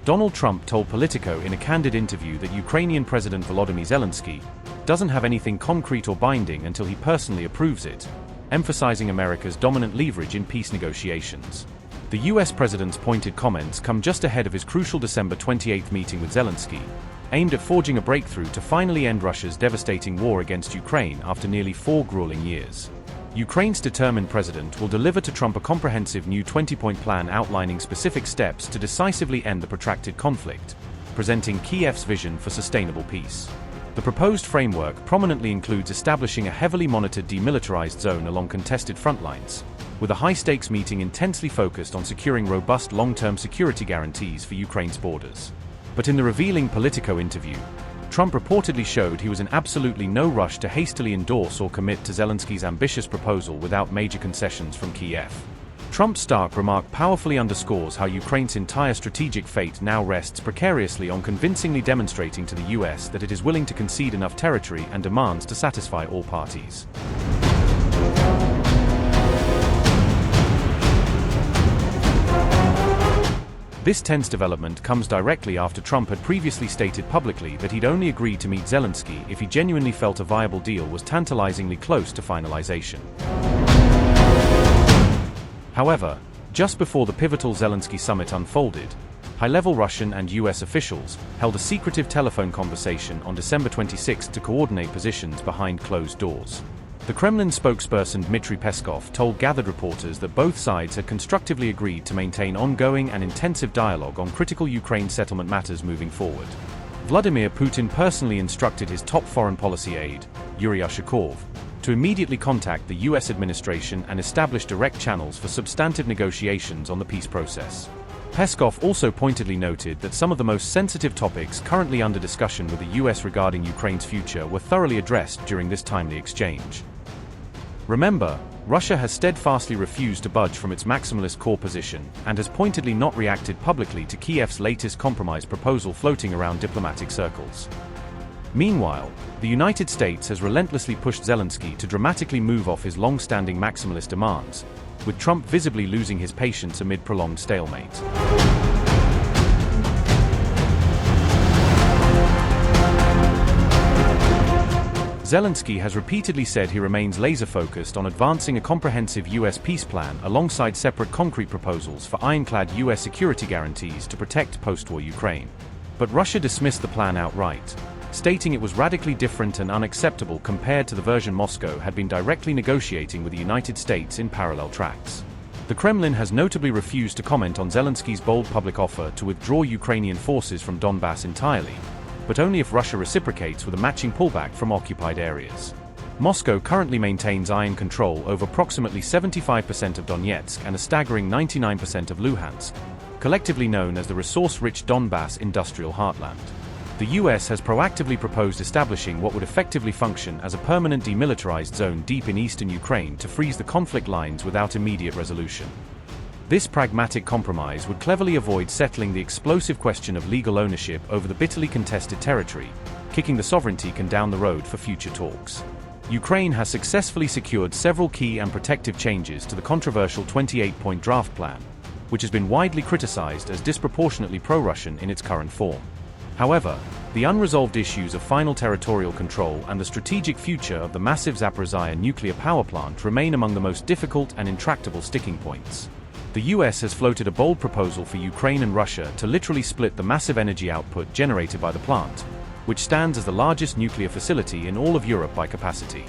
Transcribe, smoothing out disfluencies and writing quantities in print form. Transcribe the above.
Donald Trump told Politico in a candid interview that Ukrainian President Volodymyr Zelensky doesn't have anything concrete or binding until he personally approves it, emphasizing America's dominant leverage in peace negotiations. The US president's pointed comments come just ahead of his crucial December 28 meeting with Zelensky, aimed at forging a breakthrough to finally end Russia's devastating war against Ukraine after nearly 4 grueling years. Ukraine's determined president will deliver to Trump a comprehensive new 20-point plan outlining specific steps to decisively end the protracted conflict, presenting Kyiv's vision for sustainable peace. The proposed framework prominently includes establishing a heavily monitored demilitarized zone along contested front lines, with a high-stakes meeting intensely focused on securing robust long-term security guarantees for Ukraine's borders. But in the revealing Politico interview, Trump reportedly showed he was in absolutely no rush to hastily endorse or commit to Zelensky's ambitious proposal without major concessions from Kyiv. Trump's stark remark powerfully underscores how Ukraine's entire strategic fate now rests precariously on convincingly demonstrating to the US that it is willing to concede enough territory and demands to satisfy all parties. This tense development comes directly after Trump had previously stated publicly that he'd only agreed to meet Zelensky if he genuinely felt a viable deal was tantalizingly close to finalization. However, just before the pivotal Zelensky summit unfolded, high-level Russian and US officials held a secretive telephone conversation on December 26 to coordinate positions behind closed doors. The Kremlin spokesperson Dmitry Peskov told gathered reporters that both sides had constructively agreed to maintain ongoing and intensive dialogue on critical Ukraine settlement matters moving forward. Vladimir Putin personally instructed his top foreign policy aide, Yuri Ushakov, to immediately contact the US administration and establish direct channels for substantive negotiations on the peace process. Peskov also pointedly noted that some of the most sensitive topics currently under discussion with the US regarding Ukraine's future were thoroughly addressed during this timely exchange. Remember, Russia has steadfastly refused to budge from its maximalist core position and has pointedly not reacted publicly to Kyiv's latest compromise proposal floating around diplomatic circles. Meanwhile, the United States has relentlessly pushed Zelensky to dramatically move off his long-standing maximalist demands, with Trump visibly losing his patience amid prolonged stalemate. Zelensky has repeatedly said he remains laser-focused on advancing a comprehensive US peace plan alongside separate concrete proposals for ironclad US security guarantees to protect post-war Ukraine. But Russia dismissed the plan outright, stating it was radically different and unacceptable compared to the version Moscow had been directly negotiating with the United States in parallel tracks. The Kremlin has notably refused to comment on Zelensky's bold public offer to withdraw Ukrainian forces from Donbass entirely, but only if Russia reciprocates with a matching pullback from occupied areas. Moscow currently maintains iron control over approximately 75% of Donetsk and a staggering 99% of Luhansk, collectively known as the resource-rich Donbass industrial heartland. The US has proactively proposed establishing what would effectively function as a permanent demilitarized zone deep in eastern Ukraine to freeze the conflict lines without immediate resolution. This pragmatic compromise would cleverly avoid settling the explosive question of legal ownership over the bitterly contested territory, kicking the sovereignty can down the road for future talks. Ukraine has successfully secured several key and protective changes to the controversial 28-point draft plan, which has been widely criticized as disproportionately pro-Russian in its current form. However, the unresolved issues of final territorial control and the strategic future of the massive Zaporizhzhia nuclear power plant remain among the most difficult and intractable sticking points. The US has floated a bold proposal for Ukraine and Russia to literally split the massive energy output generated by the plant, which stands as the largest nuclear facility in all of Europe by capacity.